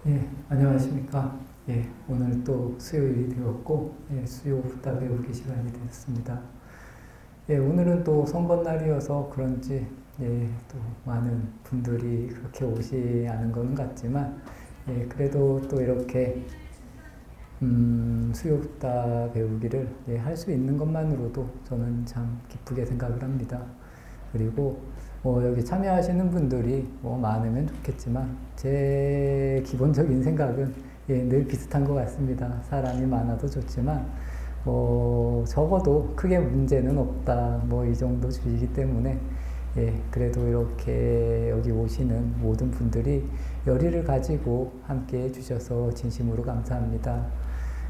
예, 안녕하십니까. 예, 오늘 또 수요일이 되었고, 예, 수요 후다 배우기 시간이 되었습니다. 예, 오늘은 또 선거날이어서 그런지, 예, 또 많은 분들이 그렇게 오지 않은 것은 같지만, 예, 그래도 또 이렇게, 수요 후다 배우기를 예, 할 수 있는 것만으로도 저는 참 기쁘게 생각을 합니다. 그리고 여기 참여하시는 분들이 많으면 좋겠지만 제 기본적인 생각은 예, 늘 비슷한 것 같습니다. 사람이 많아도 좋지만 적어도 크게 문제는 없다 이 정도 주의이기 때문에 예, 그래도 이렇게 여기 오시는 모든 분들이 열의를 가지고 함께 해주셔서 진심으로 감사합니다.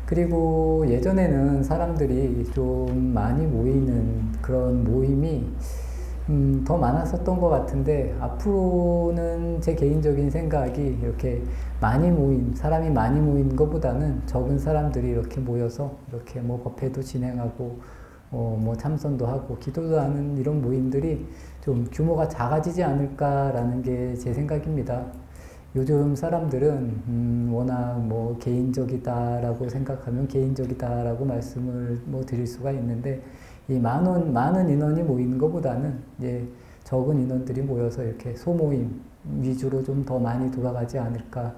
그리고 예전에는 사람들이 좀 많이 모이는 그런 모임이 더 많았었던 것 같은데 앞으로는 제 개인적인 생각이 이렇게 사람이 많이 모인 것보다는 적은 사람들이 이렇게 모여서 이렇게 법회도 진행하고 참선도 하고 기도도 하는 이런 모임들이 좀 규모가 작아지지 않을까라는 게 제 생각입니다. 요즘 사람들은 워낙 개인적이다라고 생각하면 개인적이다라고 말씀을 드릴 수가 있는데 이 많은 인원이 모이는 것보다는 예, 적은 인원들이 모여서 이렇게 소모임 위주로 좀 더 많이 돌아가지 않을까.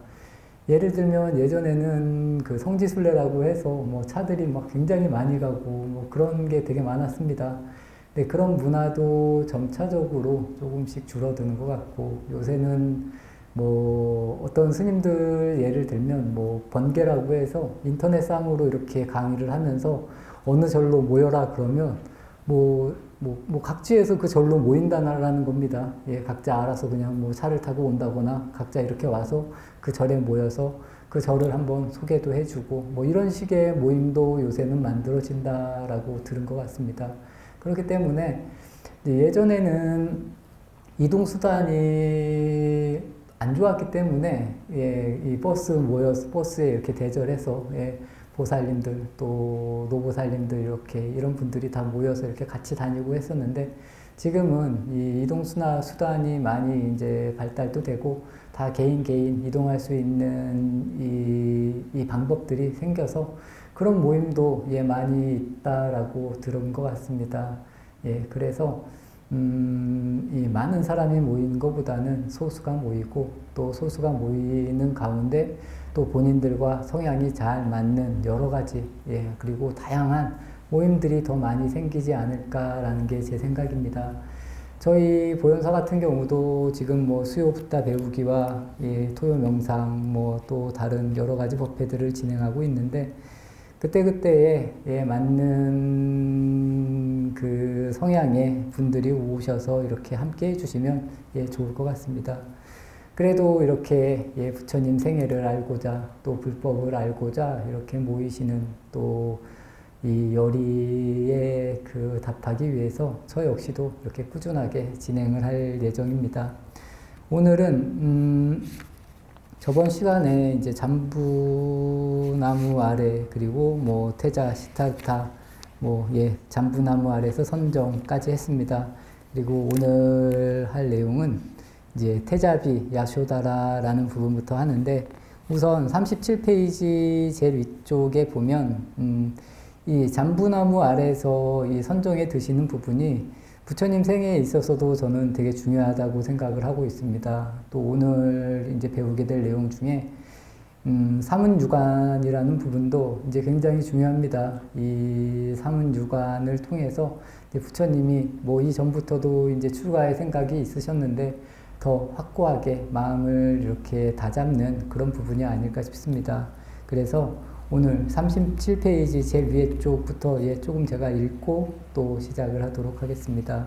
예를 들면 예전에는 그 성지순례라고 해서 차들이 막 굉장히 많이 가고 그런 게 되게 많았습니다. 근데 그런 문화도 점차적으로 조금씩 줄어드는 것 같고 요새는 어떤 스님들 예를 들면 번개라고 해서 인터넷상으로 이렇게 강의를 하면서 어느 절로 모여라 그러면 각지에서 그 절로 모인다라는 겁니다. 예, 각자 알아서 그냥 차를 타고 온다거나 각자 이렇게 와서 그 절에 모여서 그 절을 한번 소개도 해주고 이런 식의 모임도 요새는 만들어진다라고 들은 것 같습니다. 그렇기 때문에 예전에는 이동수단이 안 좋았기 때문에 예, 이 버스에 이렇게 대절해서 예, 보살님들 또 노보살님들 이렇게 이런 분들이 다 모여서 이렇게 같이 다니고 했었는데 지금은 이 수단이 많이 이제 발달도 되고 다 개인 이동할 수 있는 이 방법들이 생겨서 그런 모임도 예, 많이 있다라고 들은 것 같습니다. 예, 그래서 이 많은 사람이 모이는 것보다는 소수가 모이고 또 소수가 모이는 가운데 또 본인들과 성향이 잘 맞는 여러 가지 예, 그리고 다양한 모임들이 더 많이 생기지 않을까라는 게 제 생각입니다. 저희 보현사 같은 경우도 지금 수요 붓다 배우기와 예, 토요 명상 또 다른 여러 가지 법회들을 진행하고 있는데 그때그때에 예, 맞는 그 성향의 분들이 오셔서 이렇게 함께 해주시면 예, 좋을 것 같습니다. 그래도 이렇게 예, 부처님 생애를 알고자 또 불법을 알고자 이렇게 모이시는 또 이 열의에 그 답하기 위해서 저 역시도 이렇게 꾸준하게 진행을 할 예정입니다. 오늘은 저번 시간에 이제 잠부나무 아래 그리고 태자 시타르타 잠부나무 아래에서 선정까지 했습니다. 그리고 오늘 할 내용은 이제 태자비 야쇼다라라는 부분부터 하는데 우선 37페이지 제일 위쪽에 보면 이 잠부나무 아래에서 이 선정에 드시는 부분이 부처님 생애에 있어서도 저는 되게 중요하다고 생각을 하고 있습니다. 또 오늘 이제 배우게 될 내용 중에 사문유관이라는 부분도 이제 굉장히 중요합니다. 이 사문유관을 통해서 이제 부처님이 이전부터도 이제 출가의 생각이 있으셨는데 더 확고하게 마음을 이렇게 다잡는 그런 부분이 아닐까 싶습니다. 그래서 오늘 37페이지 제일 위에 쪽부터 조금 제가 읽고 또 시작을 하도록 하겠습니다.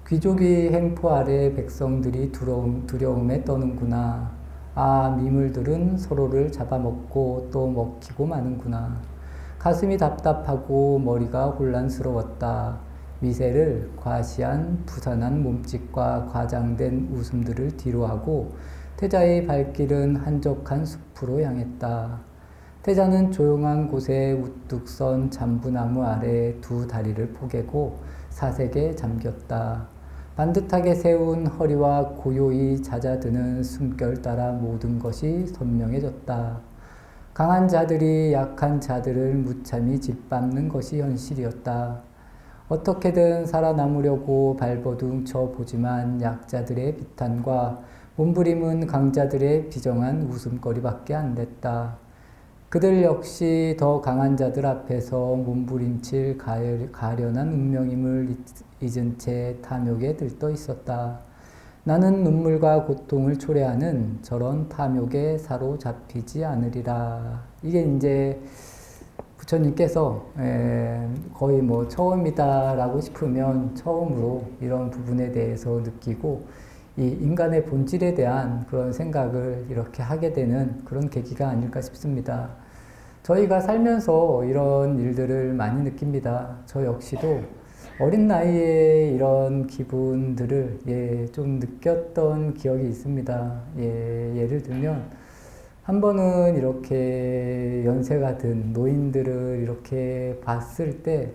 귀족의 행포 아래 백성들이 두려움에 떠는구나. 아, 미물들은 서로를 잡아먹고 또 먹히고 마는구나. 가슴이 답답하고 머리가 혼란스러웠다. 미세를 과시한 부산한 몸짓과 과장된 웃음들을 뒤로하고 태자의 발길은 한적한 숲으로 향했다. 태자는 조용한 곳에 우뚝 선 잠부나무 아래 두 다리를 포개고 사색에 잠겼다. 반듯하게 세운 허리와 고요히 잦아드는 숨결 따라 모든 것이 선명해졌다. 강한 자들이 약한 자들을 무참히 짓밟는 것이 현실이었다. 어떻게든 살아남으려고 발버둥 쳐보지만 약자들의 비탄과 몸부림은 강자들의 비정한 웃음거리밖에 안 됐다. 그들 역시 더 강한 자들 앞에서 몸부림칠 가련한 운명임을 잊은 채 탐욕에 들떠 있었다. 나는 눈물과 고통을 초래하는 저런 탐욕에 사로잡히지 않으리라. 이게 이제 부처님께서 거의 뭐 처음이다라고 싶으면 처음으로 이런 부분에 대해서 느끼고 이 인간의 본질에 대한 그런 생각을 이렇게 하게 되는 그런 계기가 아닐까 싶습니다. 저희가 살면서 이런 일들을 많이 느낍니다. 저 역시도 어린 나이에 이런 기분들을 좀 느꼈던 기억이 있습니다. 예를 들면 한 번은 이렇게 연세가 든 노인들을 이렇게 봤을 때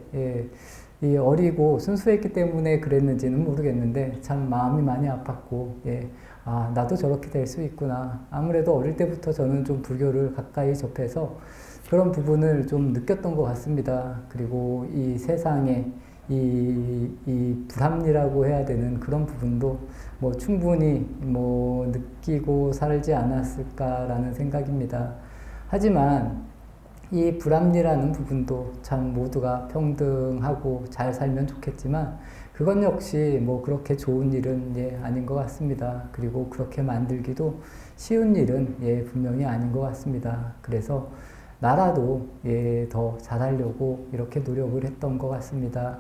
이 어리고 순수했기 때문에 그랬는지는 모르겠는데 참 마음이 많이 아팠고 나도 저렇게 될 수 있구나. 아무래도 어릴 때부터 저는 좀 불교를 가까이 접해서 그런 부분을 좀 느꼈던 것 같습니다. 그리고 이 세상에 이 불합리라고 해야 되는 그런 부분도 뭐 충분히 뭐 느끼고 살지 않았을까라는 생각입니다. 하지만 이 불합리라는 부분도 참 모두가 평등하고 잘 살면 좋겠지만 그건 역시 뭐 그렇게 좋은 일은 아닌 것 같습니다. 그리고 그렇게 만들기도 쉬운 일은 분명히 아닌 것 같습니다. 그래서 나라도 더 잘하려고 이렇게 노력을 했던 것 같습니다.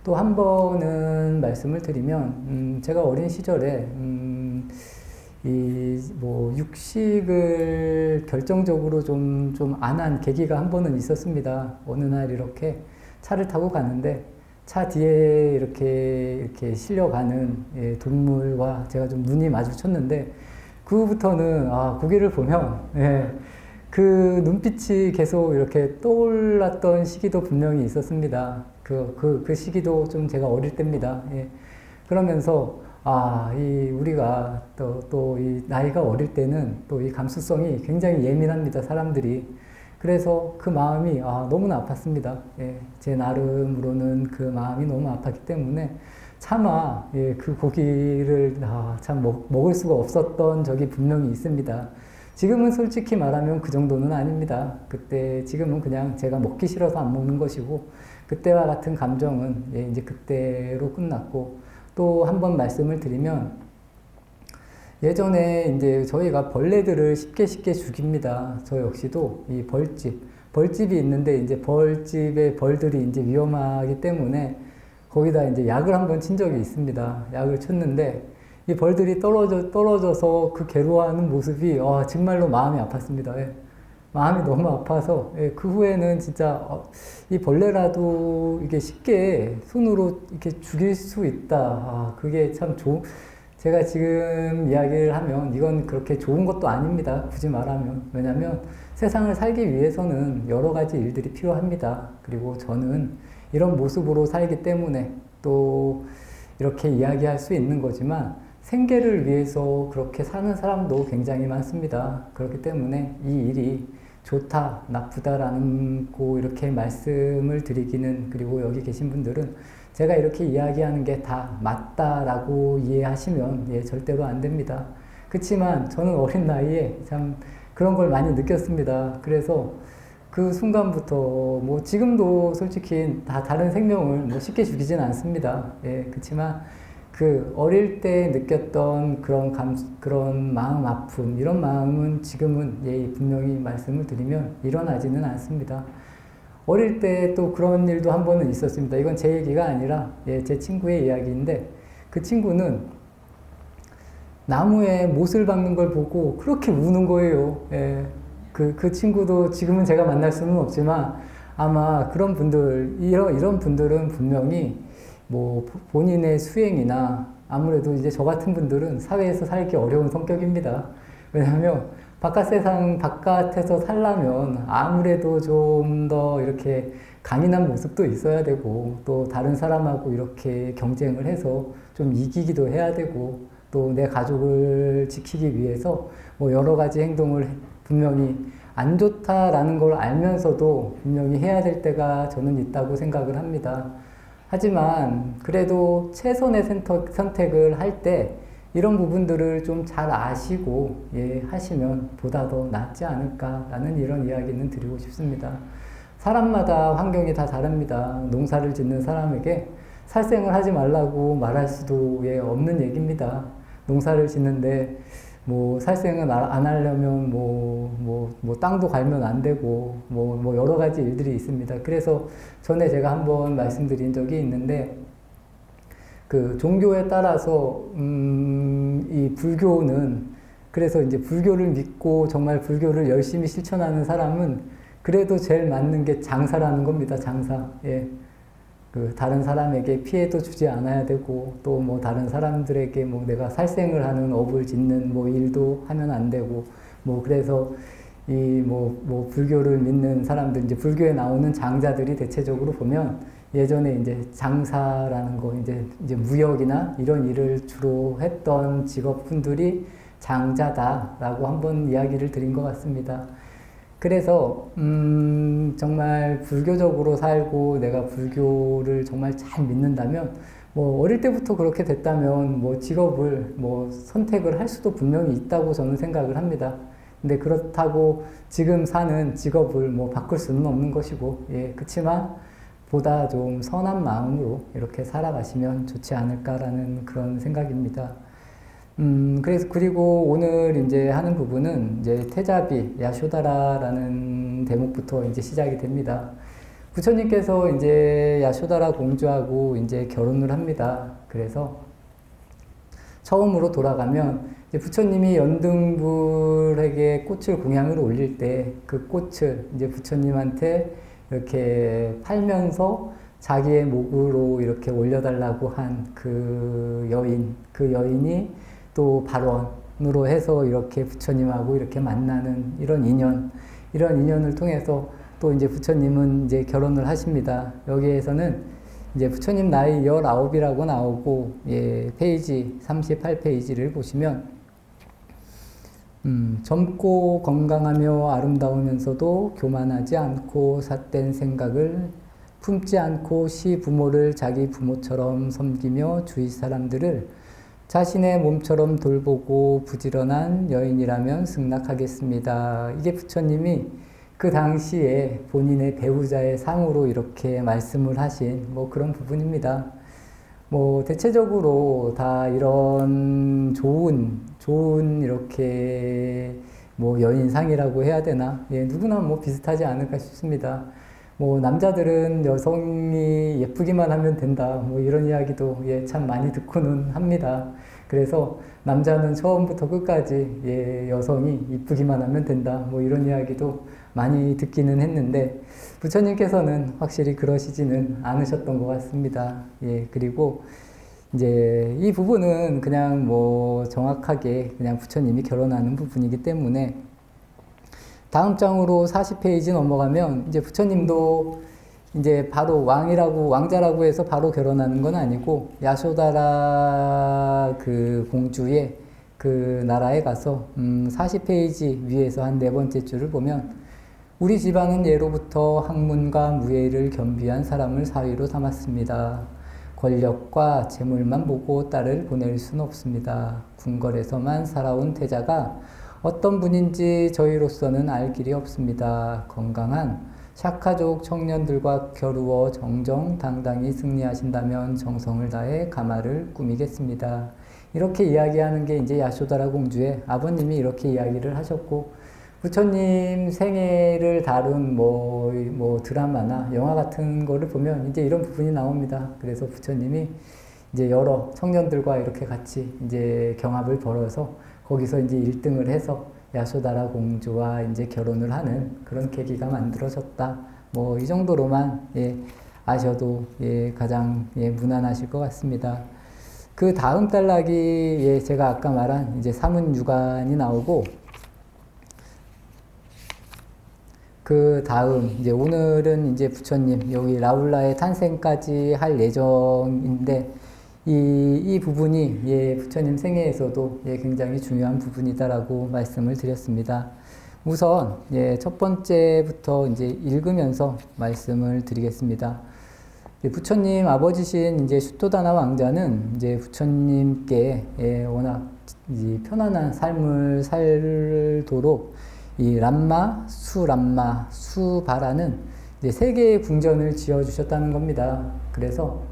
또 한 번은 말씀을 드리면 제가 어린 시절에 육식을 결정적으로 좀 안 한 계기가 한 번은 있었습니다. 어느 날 이렇게 차를 타고 가는데 차 뒤에 이렇게 실려가는 동물과 제가 좀 눈이 마주쳤는데 그 후부터는 고개를 보면 그 눈빛이 계속 이렇게 떠올랐던 시기도 분명히 있었습니다. 그 시기도 좀 제가 어릴 때입니다. 그러면서 우리가 또 이 나이가 어릴 때는 또 이 감수성이 굉장히 예민합니다, 사람들이. 그래서 그 마음이 너무나 아팠습니다. 제 나름으로는 그 마음이 너무 아팠기 때문에 차마 그 고기를 참 먹을 수가 없었던 적이 분명히 있습니다. 지금은 솔직히 말하면 그 정도는 아닙니다. 지금은 그냥 제가 먹기 싫어서 안 먹는 것이고, 그때와 같은 감정은 이제 그때로 끝났고, 또 한 번 말씀을 드리면, 예전에 이제 저희가 벌레들을 쉽게 죽입니다. 저 역시도 이 벌집이 있는데, 이제 벌집에 벌들이 이제 위험하기 때문에, 거기다 이제 약을 한번 친 적이 있습니다. 약을 쳤는데, 이 벌들이 떨어져서 그 괴로워하는 모습이 정말로 마음이 아팠습니다. 마음이 너무 아파서 그 후에는 진짜 이 벌레라도 이게 쉽게 손으로 이렇게 죽일 수 있다. 그게 참 제가 지금 이야기를 하면 이건 그렇게 좋은 것도 아닙니다. 굳이 말하면. 왜냐하면 세상을 살기 위해서는 여러 가지 일들이 필요합니다. 그리고 저는 이런 모습으로 살기 때문에 또 이렇게 이야기할 수 있는 거지만 생계를 위해서 그렇게 사는 사람도 굉장히 많습니다. 그렇기 때문에 이 일이 좋다, 나쁘다라는 이렇게 말씀을 드리기는, 그리고 여기 계신 분들은 제가 이렇게 이야기하는 게 다 맞다라고 이해하시면 절대로 안 됩니다. 그렇지만 저는 어린 나이에 참 그런 걸 많이 느꼈습니다. 그래서 그 순간부터 뭐 지금도 솔직히 다 다른 생명을 뭐 쉽게 죽이진 않습니다. 그렇지만 그 어릴 때 느꼈던 그런 마음 아픔, 이런 마음은 지금은 분명히 말씀을 드리면 일어나지는 않습니다. 어릴 때 또 그런 일도 한 번은 있었습니다. 이건 제 얘기가 아니라 제 친구의 이야기인데, 그 친구는 나무에 못을 박는 걸 보고 그렇게 우는 거예요. 그 친구도 지금은 제가 만날 수는 없지만 아마 그런 분들, 이런 분들은 분명히 뭐 본인의 수행이나, 아무래도 이제 저 같은 분들은 사회에서 살기 어려운 성격입니다. 왜냐하면 바깥 세상, 바깥에서 살려면 아무래도 좀 더 이렇게 강인한 모습도 있어야 되고, 또 다른 사람하고 이렇게 경쟁을 해서 좀 이기기도 해야 되고, 또 내 가족을 지키기 위해서 뭐 여러 가지 행동을 분명히 안 좋다라는 걸 알면서도 분명히 해야 될 때가 저는 있다고 생각을 합니다. 하지만 그래도 최선의 선택을 할 때 이런 부분들을 좀 잘 아시고 하시면 보다 더 낫지 않을까라는 이런 이야기는 드리고 싶습니다. 사람마다 환경이 다 다릅니다. 농사를 짓는 사람에게 살생을 하지 말라고 말할 수도 없는 얘기입니다. 농사를 짓는데 뭐 살생은 안 하려면 뭐 땅도 갈면 안 되고 뭐 여러 가지 일들이 있습니다. 그래서 전에 제가 한번 말씀드린 적이 있는데, 그 종교에 따라서 이 불교는, 그래서 이제 불교를 믿고 정말 불교를 열심히 실천하는 사람은 그래도 제일 맞는 게 장사라는 겁니다. 장사. 그 다른 사람에게 피해도 주지 않아야 되고, 또 뭐 다른 사람들에게 뭐 내가 살생을 하는 업을 짓는 뭐 일도 하면 안 되고, 뭐 그래서 이 뭐 불교를 믿는 사람들, 이제 불교에 나오는 장자들이 대체적으로 보면 예전에 이제 장사라는 거, 이제 무역이나 이런 일을 주로 했던 직업분들이 장자다라고 한번 이야기를 드린 것 같습니다. 그래서 정말 불교적으로 살고 내가 불교를 정말 잘 믿는다면, 뭐 어릴 때부터 그렇게 됐다면 뭐 직업을 뭐 선택을 할 수도 분명히 있다고 저는 생각을 합니다. 근데 그렇다고 지금 사는 직업을 뭐 바꿀 수는 없는 것이고, 그렇지만 보다 좀 선한 마음으로 이렇게 살아가시면 좋지 않을까라는 그런 생각입니다. 그리고 오늘 이제 하는 부분은 이제 태자비, 야쇼다라라는 대목부터 이제 시작이 됩니다. 부처님께서 이제 야쇼다라 공주하고 이제 결혼을 합니다. 그래서 처음으로 돌아가면 이제 부처님이 연등불에게 꽃을 공양을 올릴 때 그 꽃을 이제 부처님한테 이렇게 팔면서 자기의 목으로 이렇게 올려달라고 한 그 여인이 또 발원으로 해서 이렇게 부처님하고 이렇게 만나는 이런 인연을 통해서 또 이제 부처님은 이제 결혼을 하십니다. 여기에서는 이제 부처님 나이 19이라고 나오고, 페이지 38페이지를 보시면, 젊고 건강하며 아름다우면서도 교만하지 않고 삿된 생각을 품지 않고 시부모를 자기 부모처럼 섬기며 주위 사람들을 자신의 몸처럼 돌보고 부지런한 여인이라면 승낙하겠습니다. 이게 부처님이 그 당시에 본인의 배우자의 상으로 이렇게 말씀을 하신 뭐 그런 부분입니다. 뭐 대체적으로 다 이런 좋은 이렇게 뭐 여인상이라고 해야 되나? 누구나 뭐 비슷하지 않을까 싶습니다. 뭐 남자들은 여성이 예쁘기만 하면 된다, 뭐 이런 이야기도 참 많이 듣고는 합니다. 그래서 남자는 처음부터 끝까지 여성이 이쁘기만 하면 된다, 뭐 이런 이야기도 많이 듣기는 했는데, 부처님께서는 확실히 그러시지는 않으셨던 것 같습니다. 그리고 이제 이 부분은 그냥 뭐 정확하게 그냥 부처님이 결혼하는 부분이기 때문에, 다음 장으로 40페이지 넘어가면 이제 부처님도 이제 바로 왕자라고 해서 바로 결혼하는 건 아니고, 야쇼다라 그 공주의 그 나라에 가서 40페이지 위에서 한 네 번째 줄을 보면, 우리 집안은 예로부터 학문과 무예를 겸비한 사람을 사위로 삼았습니다. 권력과 재물만 보고 딸을 보낼 수는 없습니다. 궁궐에서만 살아온 태자가 어떤 분인지 저희로서는 알 길이 없습니다. 건강한 샤카족 청년들과 겨루어 정정당당히 승리하신다면 정성을 다해 가마를 꾸미겠습니다. 이렇게 이야기하는 게 이제 야쇼다라 공주의 아버님이 이렇게 이야기를 하셨고, 부처님 생애를 다룬 뭐 드라마나 영화 같은 거를 보면 이제 이런 부분이 나옵니다. 그래서 부처님이 이제 여러 청년들과 이렇게 같이 이제 경합을 벌여서 거기서 이제 1등을 해서 야쇼다라 공주와 이제 결혼을 하는 그런 계기가 만들어졌다. 뭐 이 정도로만 아셔도 가장 무난하실 것 같습니다. 그 다음 단락이 제가 아까 말한 이제 사문유관이 나오고, 그 다음, 이제 오늘은 이제 부처님, 여기 라울라의 탄생까지 할 예정인데, 이 부분이 예, 부처님 생애에서도 예, 굉장히 중요한 부분이다라고 말씀을 드렸습니다. 우선 예, 첫 번째부터 이제 읽으면서 말씀을 드리겠습니다. 부처님 아버지신 이제 슈토다나 왕자는 이제 부처님께 예, 워낙 이제 편안한 삶을 살도록 이 람마, 수바라는 이제 세 개의 궁전을 지어 주셨다는 겁니다. 그래서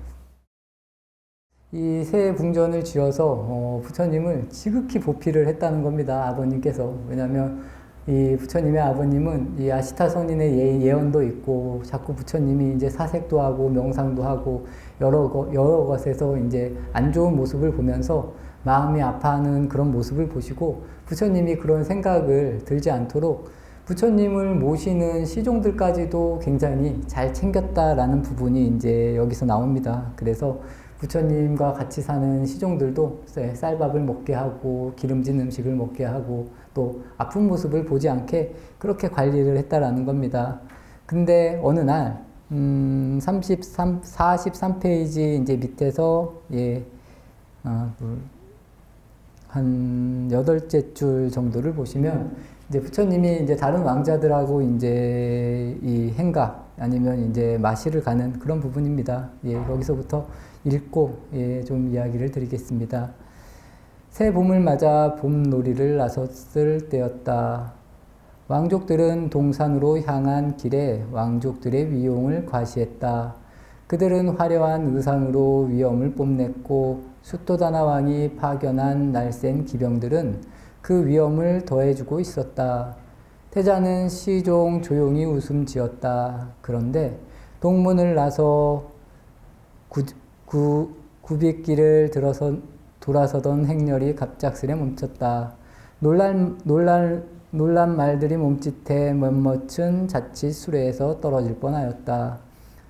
이 세 궁전을 지어서 부처님을 지극히 보필을 했다는 겁니다. 아버님께서. 왜냐하면 이 부처님의 아버님은 이 아시타 선인의 예언도 있고 자꾸 부처님이 이제 사색도 하고 명상도 하고 여러 것에서 이제 안 좋은 모습을 보면서 마음이 아파하는 그런 모습을 보시고 부처님이 그런 생각을 들지 않도록 부처님을 모시는 시종들까지도 굉장히 잘 챙겼다라는 부분이 이제 여기서 나옵니다. 그래서 부처님과 같이 사는 시종들도 쌀밥을 먹게 하고 기름진 음식을 먹게 하고 또 아픈 모습을 보지 않게 그렇게 관리를 했다라는 겁니다. 근데 어느 날 43페이지 이제 밑에서 예, 한 8째 줄 정도를 보시면 이제 부처님이 이제 다른 왕자들하고 이제 이 행각 아니면 이제 마시를 가는 그런 부분입니다. 예, 여기서부터 읽고 예, 좀 이야기를 드리겠습니다. 새 봄을 맞아 봄놀이를 나섰을 때였다. 왕족들은 동산으로 향한 길에 왕족들의 위용을 과시했다. 그들은 화려한 의상으로 위엄을 뽐냈고 슈토다나 왕이 파견한 날쌘 기병들은 그 위엄을 더해주고 있었다. 태자는 시종 조용히 웃음 지었다. 그런데 동문을 나서 구빗길을 돌아서던 행렬이 갑작스레 멈췄다. 놀란 말들이 몸짓해 멋은 자칫 수레에서 떨어질 뻔하였다.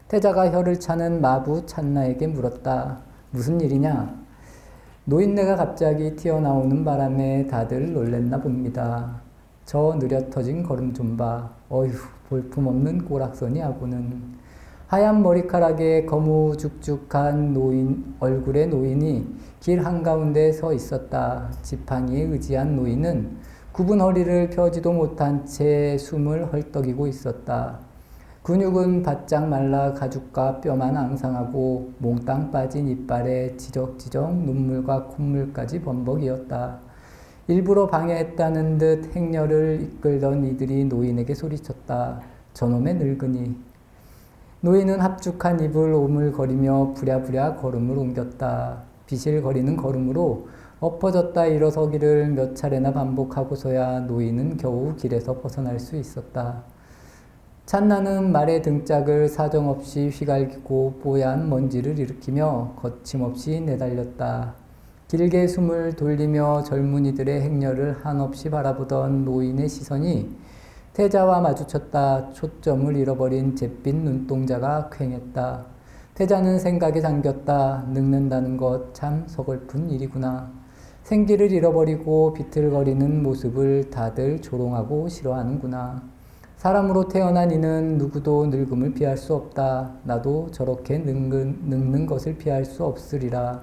태자가 혀를 차는 마부 찬나에게 물었다. 무슨 일이냐? 노인네가 갑자기 튀어나오는 바람에 다들 놀랬나 봅니다. 저 느려 터진 걸음 좀 봐. 어휴, 볼품없는 꼬락서니 하고는. 하얀 머리카락에 거무죽죽한 얼굴의 노인이 길 한가운데 서 있었다. 지팡이에 의지한 노인은 굽은 허리를 펴지도 못한 채 숨을 헐떡이고 있었다. 근육은 바짝 말라 가죽과 뼈만 앙상하고 몽땅 빠진 이빨에 지적지적 눈물과 콧물까지 범벅이었다. 일부러 방해했다는 듯 행렬을 이끌던 이들이 노인에게 소리쳤다. 저놈의 늙은이. 노인은 합죽한 입을 오물거리며 부랴부랴 걸음을 옮겼다. 비실거리는 걸음으로 엎어졌다 일어서기를 몇 차례나 반복하고서야 노인은 겨우 길에서 벗어날 수 있었다. 찬나는 말의 등짝을 사정없이 휘갈기고 뽀얀 먼지를 일으키며 거침없이 내달렸다. 길게 숨을 돌리며 젊은이들의 행렬을 한없이 바라보던 노인의 시선이 태자와 마주쳤다. 초점을 잃어버린 잿빛 눈동자가 퀭했다. 태자는 생각에 잠겼다. 늙는다는 것 참 서글픈 일이구나. 생기를 잃어버리고 비틀거리는 모습을 다들 조롱하고 싫어하는구나. 사람으로 태어난 이는 누구도 늙음을 피할 수 없다. 나도 저렇게 늙는 것을 피할 수 없으리라.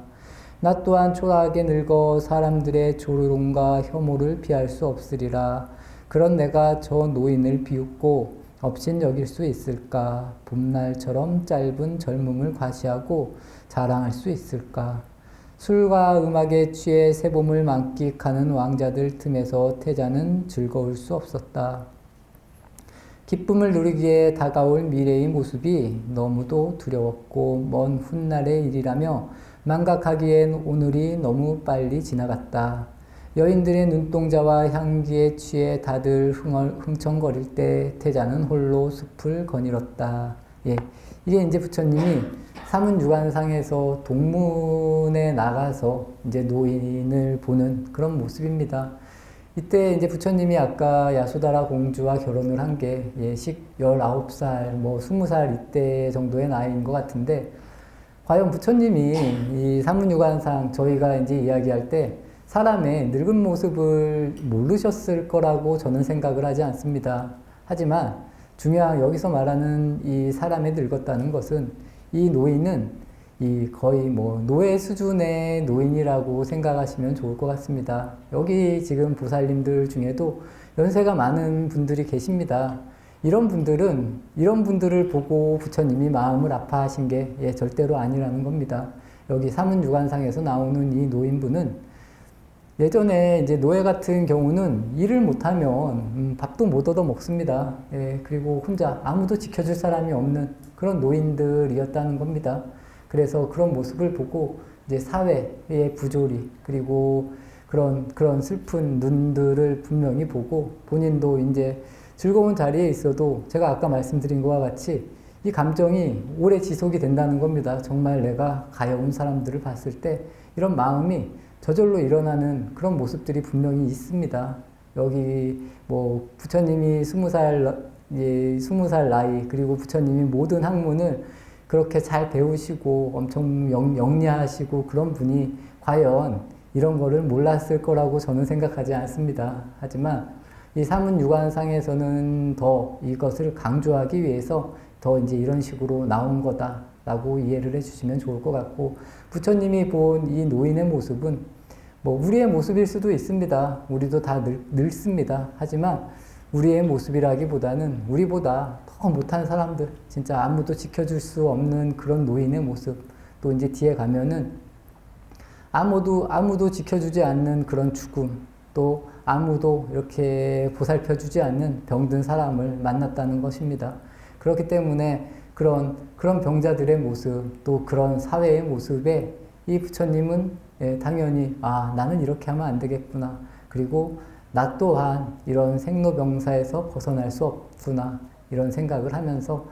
나 또한 초라하게 늙어 사람들의 조롱과 혐오를 피할 수 없으리라. 그런 내가 저 노인을 비웃고 업신 여길 수 있을까? 봄날처럼 짧은 젊음을 과시하고 자랑할 수 있을까? 술과 음악에 취해 새봄을 만끽하는 왕자들 틈에서 태자는 즐거울 수 없었다. 기쁨을 누리기에 다가올 미래의 모습이 너무도 두려웠고 먼 훗날의 일이라며 망각하기엔 오늘이 너무 빨리 지나갔다. 여인들의 눈동자와 향기에 취해 다들 흥청거릴 때 태자는 홀로 숲을 거닐었다. 예, 이게 이제 부처님이 사문유관상에서 동문에 나가서 이제 노인을 보는 그런 모습입니다. 이때 이제 부처님이 아까 야소다라 공주와 결혼을 한 게 예, 19살, 뭐 20살 이때 정도의 나이인 것 같은데 과연 부처님이 이 사문유관상 저희가 이제 이야기할 때 사람의 늙은 모습을 모르셨을 거라고 저는 생각을 하지 않습니다. 하지만 여기서 말하는 이 사람이 늙었다는 것은 이 노인은 이 거의 뭐 노예 수준의 노인이라고 생각하시면 좋을 것 같습니다. 여기 지금 보살님들 중에도 연세가 많은 분들이 계십니다. 이런 분들을 보고 부처님이 마음을 아파하신 게 절대로 아니라는 겁니다. 여기 사문유관상에서 나오는 이 노인분은 예전에 이제 노예 같은 경우는 일을 못하면 밥도 못 얻어 먹습니다. 그리고 혼자 아무도 지켜줄 사람이 없는 그런 노인들이었다는 겁니다. 그래서 그런 모습을 보고 이제 사회의 부조리 그리고 그런 슬픈 눈들을 분명히 보고 본인도 이제 즐거운 자리에 있어도 제가 아까 말씀드린 것과 같이 이 감정이 오래 지속이 된다는 겁니다. 정말 내가 가여운 사람들을 봤을 때 이런 마음이 저절로 일어나는 그런 모습들이 분명히 있습니다. 여기 뭐 부처님이 20살 나이 그리고 부처님이 모든 학문을 그렇게 잘 배우시고 엄청 영리하시고 그런 분이 과연 이런 거를 몰랐을 거라고 저는 생각하지 않습니다. 하지만 이 사문유관상에서는 더 이것을 강조하기 위해서 더 이제 이런 식으로 나온 거다라고 이해를 해주시면 좋을 것 같고, 부처님이 본 이 노인의 모습은 뭐 우리의 모습일 수도 있습니다. 우리도 다 늙습니다. 하지만 우리의 모습이라기보다는 우리보다 더 못한 사람들, 진짜 아무도 지켜줄 수 없는 그런 노인의 모습, 또 이제 뒤에 가면은 아무도 지켜주지 않는 그런 죽음, 또 아무도 이렇게 보살펴주지 않는 병든 사람을 만났다는 것입니다. 그렇기 때문에 그런 병자들의 모습, 또 그런 사회의 모습에 이 부처님은 당연히 나는 이렇게 하면 안 되겠구나. 그리고 나 또한 이런 생로병사에서 벗어날 수 없구나. 이런 생각을 하면서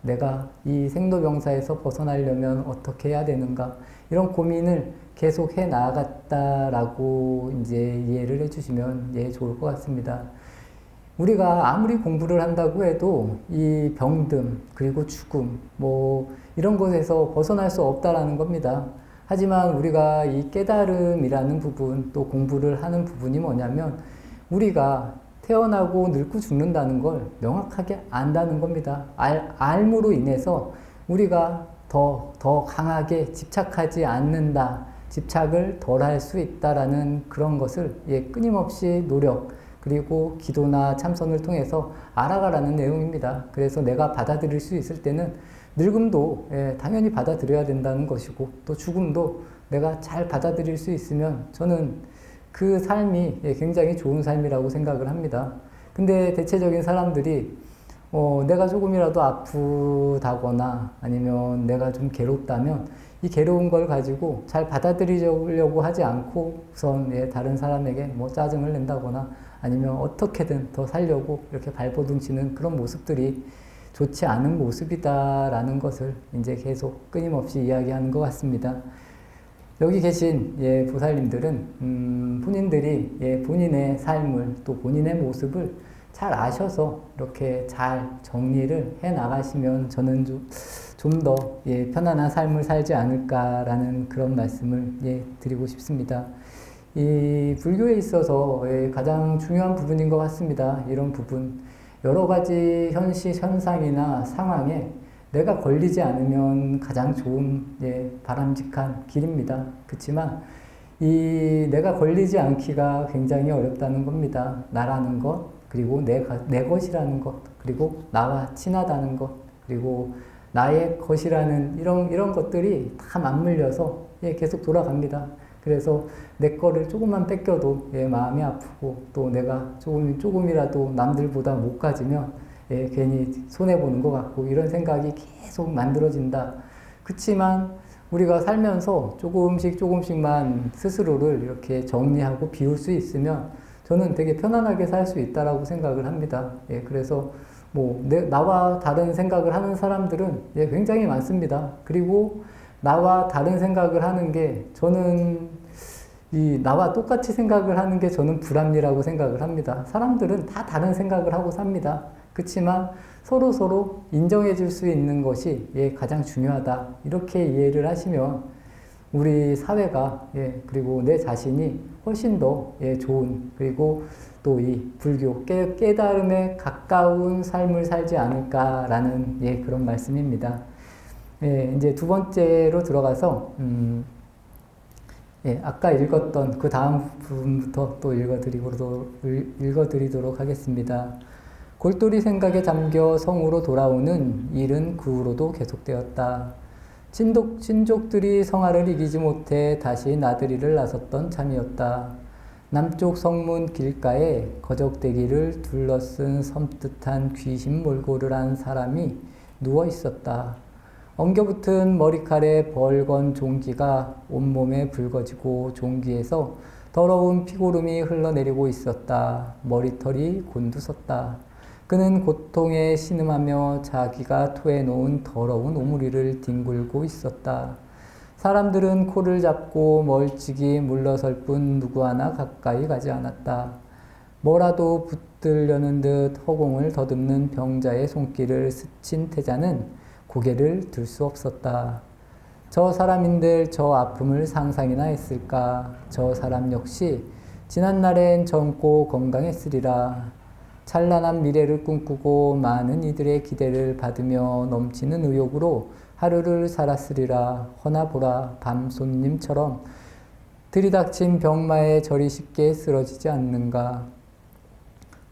내가 이 생로병사에서 벗어나려면 어떻게 해야 되는가. 이런 고민을 계속 해 나아갔다라고 이제 이해를 해주시면 좋을 것 같습니다. 우리가 아무리 공부를 한다고 해도 이 병듦 그리고 죽음 뭐 이런 것에서 벗어날 수 없다라는 겁니다. 하지만 우리가 이 깨달음이라는 부분, 또 공부를 하는 부분이 뭐냐면 우리가 태어나고 늙고 죽는다는 걸 명확하게 안다는 겁니다. 알므로 인해서 우리가 더 강하게 집착하지 않는다, 집착을 덜 할 수 있다라는 그런 것을 끊임없이 노력, 그리고 기도나 참선을 통해서 알아가라는 내용입니다. 그래서 내가 받아들일 수 있을 때는 늙음도 당연히 받아들여야 된다는 것이고, 또 죽음도 내가 잘 받아들일 수 있으면 저는 그 삶이 굉장히 좋은 삶이라고 생각을 합니다. 근데 대체적인 사람들이 내가 조금이라도 아프다거나 아니면 내가 좀 괴롭다면 이 괴로운 걸 가지고 잘 받아들이려고 하지 않고 우선 다른 사람에게 뭐 짜증을 낸다거나 아니면 어떻게든 더 살려고 이렇게 발버둥치는 그런 모습들이 좋지 않은 모습이다라는 것을 이제 계속 끊임없이 이야기하는 것 같습니다. 여기 계신 보살님들은 본인들이 본인의 삶을 또 본인의 모습을 잘 아셔서 이렇게 잘 정리를 해 나가시면 저는 좀 더 편안한 삶을 살지 않을까라는 그런 말씀을 드리고 싶습니다. 이 불교에 있어서 가장 중요한 부분인 것 같습니다. 이런 부분, 여러 가지 현상이나 상황에 내가 걸리지 않으면 가장 좋은 바람직한 길입니다. 그렇지만 이 내가 걸리지 않기가 굉장히 어렵다는 겁니다. 나라는 것, 그리고 내 것이라는 것, 그리고 나와 친하다는 것, 그리고 나의 것이라는 이런 것들이 다 맞물려서 계속 돌아갑니다. 그래서 내 거를 조금만 뺏겨도 마음이 아프고, 또 내가 조금이라도 남들보다 못 가지면 괜히 손해보는 것 같고, 이런 생각이 계속 만들어진다. 그치만 우리가 살면서 조금씩만 스스로를 이렇게 정리하고 비울 수 있으면 저는 되게 편안하게 살 수 있다라고 생각을 합니다. 그래서 나와 다른 생각을 하는 사람들은 굉장히 많습니다. 그리고 나와 다른 생각을 하는 게 저는 나와 똑같이 생각을 하는 게 저는 불합리라고 생각을 합니다. 사람들은 다 다른 생각을 하고 삽니다. 그렇지만 서로 인정해 줄 수 있는 것이 가장 중요하다. 이렇게 이해를 하시면 우리 사회가 그리고 내 자신이 훨씬 더 좋은, 그리고 또 이 불교 깨달음에 가까운 삶을 살지 않을까라는 그런 말씀입니다. 이제 두 번째로 들어가서 아까 읽었던 그 다음 부분부터 또 읽어드리도록 하겠습니다. 골똘히 생각에 잠겨 성으로 돌아오는 일은 그 후로도 계속되었다. 친족들이 성화를 이기지 못해 다시 나들이를 나섰던 참이었다. 남쪽 성문 길가에 거적대기를 둘러쓴 섬뜩한 귀신 몰골을 한 사람이 누워 있었다. 엉겨붙은 머리칼에 벌건 종기가 온몸에 붉어지고 종기에서 더러운 피고름이 흘러내리고 있었다. 머리털이 곤두섰다. 그는 고통에 신음하며 자기가 토해놓은 더러운 오므리를 뒹굴고 있었다. 사람들은 코를 잡고 멀찍이 물러설 뿐 누구 하나 가까이 가지 않았다. 뭐라도 붙들려는 듯 허공을 더듬는 병자의 손길을 스친 태자는 고개를 들 수 없었다. 저 사람인들 저 아픔을 상상이나 했을까? 저 사람 역시 지난날엔 젊고 건강했으리라. 찬란한 미래를 꿈꾸고 많은 이들의 기대를 받으며 넘치는 의욕으로 하루를 살았으리라. 허나 보라, 밤 손님처럼 들이닥친 병마에 저리 쉽게 쓰러지지 않는가.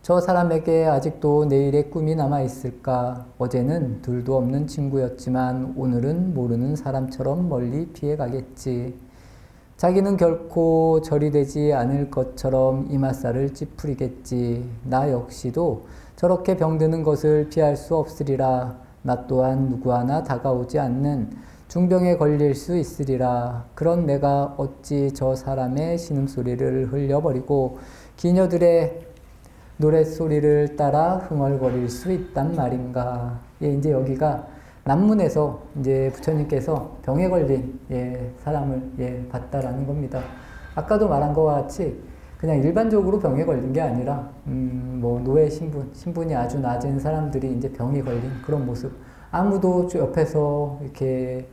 저 사람에게 아직도 내일의 꿈이 남아있을까. 어제는 둘도 없는 친구였지만 오늘은 모르는 사람처럼 멀리 피해가겠지. 자기는 결코 절이 되지 않을 것처럼 이맛살을 찌푸리겠지. 나 역시도 저렇게 병드는 것을 피할 수 없으리라. 나 또한 누구 하나 다가오지 않는 중병에 걸릴 수 있으리라. 그런 내가 어찌 저 사람의 신음소리를 흘려버리고 기녀들의 노랫소리를 따라 흥얼거릴 수 있단 말인가. 이제 여기가 남문에서 이제 부처님께서 병에 걸린 사람을 봤다라는 겁니다. 아까도 말한 것과 같이 그냥 일반적으로 병에 걸린 게 아니라 뭐 노예 신분이 아주 낮은 사람들이 이제 병이 걸린 그런 모습. 아무도 옆에서 이렇게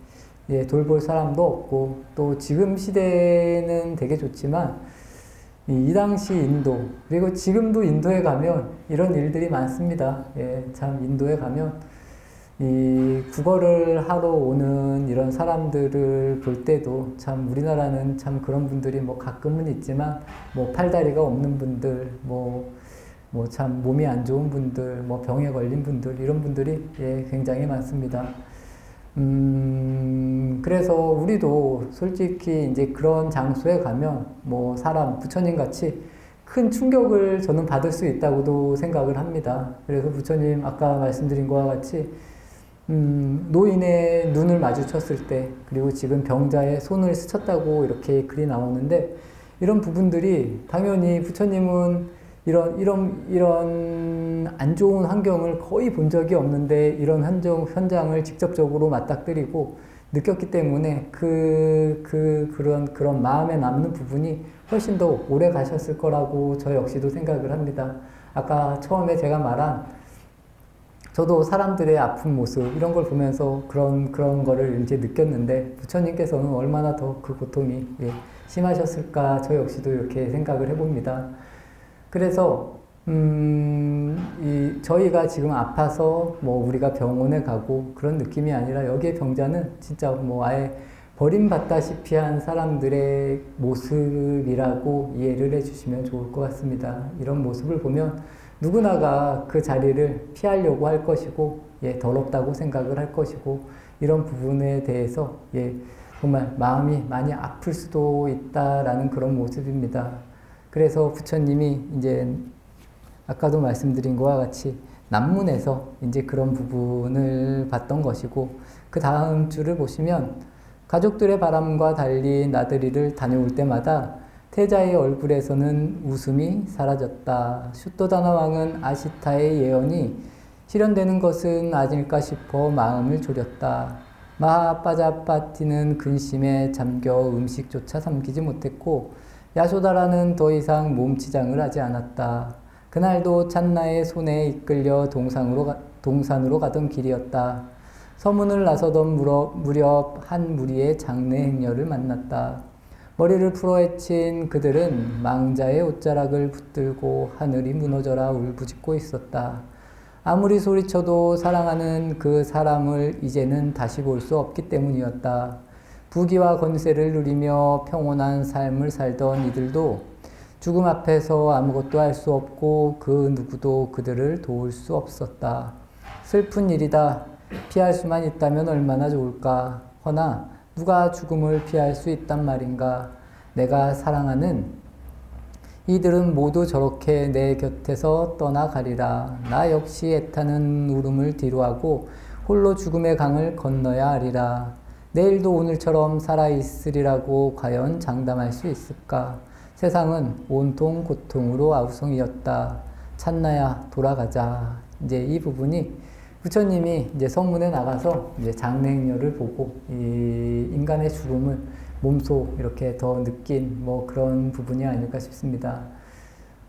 돌볼 사람도 없고, 또 지금 시대는 되게 좋지만 이 당시 인도, 그리고 지금도 인도에 가면 이런 일들이 많습니다. 참 인도에 가면 이 국어를 하러 오는 이런 사람들을 볼 때도 참 우리나라는 참 그런 분들이 뭐 가끔은 있지만 뭐 팔다리가 없는 분들, 뭐 참 몸이 안 좋은 분들, 뭐 병에 걸린 분들, 이런 분들이 굉장히 많습니다. 그래서 우리도 솔직히 이제 그런 장소에 가면 뭐 부처님 같이 큰 충격을 저는 받을 수 있다고도 생각을 합니다. 그래서 부처님 아까 말씀드린 것과 같이 노인의 눈을 마주쳤을 때, 그리고 지금 병자의 손을 스쳤다고 이렇게 글이 나오는데, 이런 부분들이 당연히 부처님은 이런 안 좋은 환경을 거의 본 적이 없는데 이런 현장을 직접적으로 맞닥뜨리고 느꼈기 때문에 그런 마음에 남는 부분이 훨씬 더 오래 가셨을 거라고 저 역시도 생각을 합니다. 아까 처음에 제가 말한, 저도 사람들의 아픈 모습 이런 걸 보면서 그런 거를 이제 느꼈는데, 부처님께서는 얼마나 더 그 고통이 심하셨을까, 저 역시도 이렇게 생각을 해봅니다. 그래서 저희가 지금 아파서 뭐 우리가 병원에 가고 그런 느낌이 아니라, 여기에 병자는 진짜 뭐 아예 버림받다시피 한 사람들의 모습이라고 이해를 해주시면 좋을 것 같습니다. 이런 모습을 보면 누구나가 그 자리를 피하려고 할 것이고, 더럽다고 생각을 할 것이고, 이런 부분에 대해서 정말 마음이 많이 아플 수도 있다라는 그런 모습입니다. 그래서 부처님이 이제 아까도 말씀드린 것과 같이 남문에서 이제 그런 부분을 봤던 것이고, 그 다음 줄을 보시면 가족들의 바람과 달리 나들이를 다녀올 때마다 태자의 얼굴에서는 웃음이 사라졌다. 슈토다나 왕은 아시타의 예언이 실현되는 것은 아닐까 싶어 마음을 졸였다. 마하빠자빠티는 근심에 잠겨 음식조차 삼키지 못했고, 야소다라는 더 이상 몸치장을 하지 않았다. 그날도 찬나의 손에 이끌려 동산으로 가던 길이었다. 서문을 나서던 무렵 한 무리의 장례 행렬을 만났다. 머리를 풀어헤친 그들은 망자의 옷자락을 붙들고 하늘이 무너져라 울부짖고 있었다. 아무리 소리쳐도 사랑하는 그 사람을 이제는 다시 볼 수 없기 때문이었다. 부귀와 권세를 누리며 평온한 삶을 살던 이들도 죽음 앞에서 아무것도 할 수 없고 그 누구도 그들을 도울 수 없었다. 슬픈 일이다. 피할 수만 있다면 얼마나 좋을까. 허나 누가 죽음을 피할 수 있단 말인가. 내가 사랑하는 이들은 모두 저렇게 내 곁에서 떠나가리라. 나 역시 애타는 울음을 뒤로하고 홀로 죽음의 강을 건너야 하리라. 내일도 오늘처럼 살아있으리라고 과연 장담할 수 있을까. 세상은 온통 고통으로 아우성이었다. 찬나야 돌아가자. 이제 이 부분이 부처님이 이제 성문에 나가서 이제 장례행렬을 보고 이 인간의 죽음을 몸소 이렇게 더 느낀 뭐 그런 부분이 아닐까 싶습니다.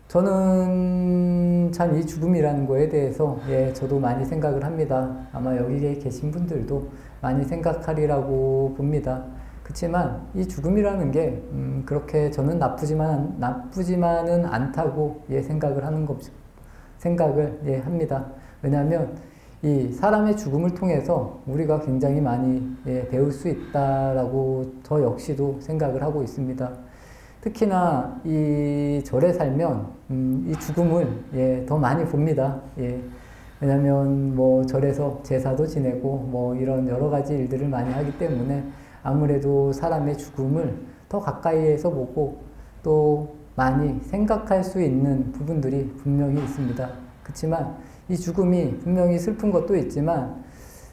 저는 참 이 죽음이라는 거에 대해서 저도 많이 생각을 합니다. 아마 여기 계신 분들도 많이 생각하리라고 봅니다. 그렇지만 이 죽음이라는 게 그렇게 저는 나쁘지만은 않다고 생각을 하는 생각을 합니다. 왜냐하면 이 사람의 죽음을 통해서 우리가 굉장히 많이 배울 수 있다라고 저 역시도 생각을 하고 있습니다. 특히나 이 절에 살면 이 죽음을 더 많이 봅니다. 왜냐하면 뭐 절에서 제사도 지내고 뭐 이런 여러 가지 일들을 많이 하기 때문에 아무래도 사람의 죽음을 더 가까이에서 보고 또 많이 생각할 수 있는 부분들이 분명히 있습니다. 그렇지만 이 죽음이 분명히 슬픈 것도 있지만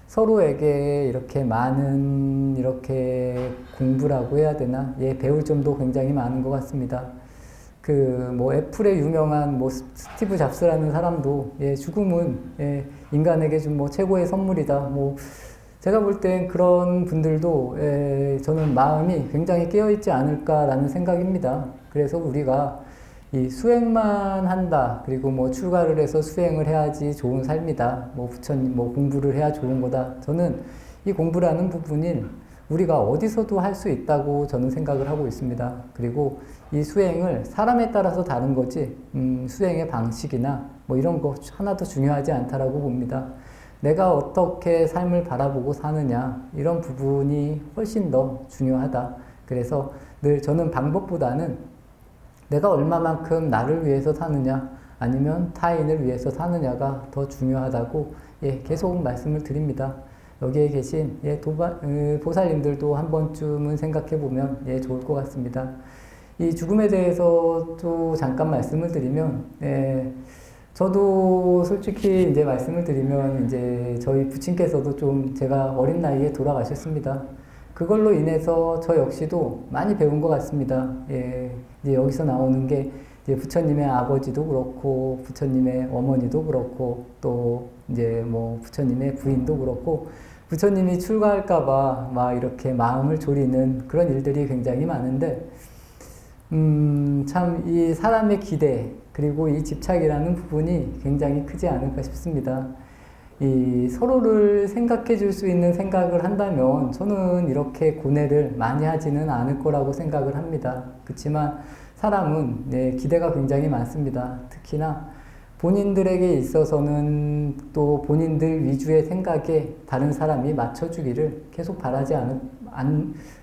서로에게 이렇게 많은 이렇게 공부라고 해야 되나? 배울 점도 굉장히 많은 것 같습니다. 뭐 애플의 유명한 뭐 스티브 잡스라는 사람도 죽음은 인간에게 좀 뭐 최고의 선물이다. 뭐 제가 볼 땐 그런 분들도 저는 마음이 굉장히 깨어있지 않을까라는 생각입니다. 그래서 우리가 이 수행만 한다. 그리고 뭐 출가를 해서 수행을 해야지 좋은 삶이다. 뭐 부처님 뭐 공부를 해야 좋은 거다. 저는 이 공부라는 부분을 우리가 어디서도 할 수 있다고 저는 생각을 하고 있습니다. 그리고 이 수행을 사람에 따라서 다른 거지 수행의 방식이나 뭐 이런 거 하나도 중요하지 않다라고 봅니다. 내가 어떻게 삶을 바라보고 사느냐 이런 부분이 훨씬 더 중요하다. 그래서 늘 저는 방법보다는 내가 얼마만큼 나를 위해서 사느냐 아니면 타인을 위해서 사느냐가 더 중요하다고 계속 말씀을 드립니다. 여기에 계신 보살님들도 한 번쯤은 생각해 보면 좋을 것 같습니다. 이 죽음에 대해서 또 잠깐 말씀을 드리면 저도 솔직히 이제 말씀을 드리면 이제 저희 부친께서도 좀 제가 어린 나이에 돌아가셨습니다. 그걸로 인해서 저 역시도 많이 배운 것 같습니다. 이제 여기서 나오는 게 이제 부처님의 아버지도 그렇고 부처님의 어머니도 그렇고 또 이제 뭐 부처님의 부인도 그렇고 부처님이 출가할까봐 막 이렇게 마음을 졸이는 그런 일들이 굉장히 많은데 참 이 사람의 기대 그리고 이 집착이라는 부분이 굉장히 크지 않을까 싶습니다. 이 서로를 생각해 줄 수 있는 생각을 한다면 저는 이렇게 고뇌를 많이 하지는 않을 거라고 생각을 합니다. 그렇지만 사람은 기대가 굉장히 많습니다. 특히나 본인들에게 있어서는 또 본인들 위주의 생각에 다른 사람이 맞춰주기를 계속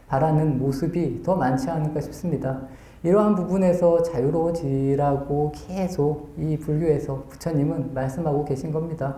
바라는 모습이 더 많지 않을까 싶습니다. 이러한 부분에서 자유로워지라고 계속 이 불교에서 부처님은 말씀하고 계신 겁니다.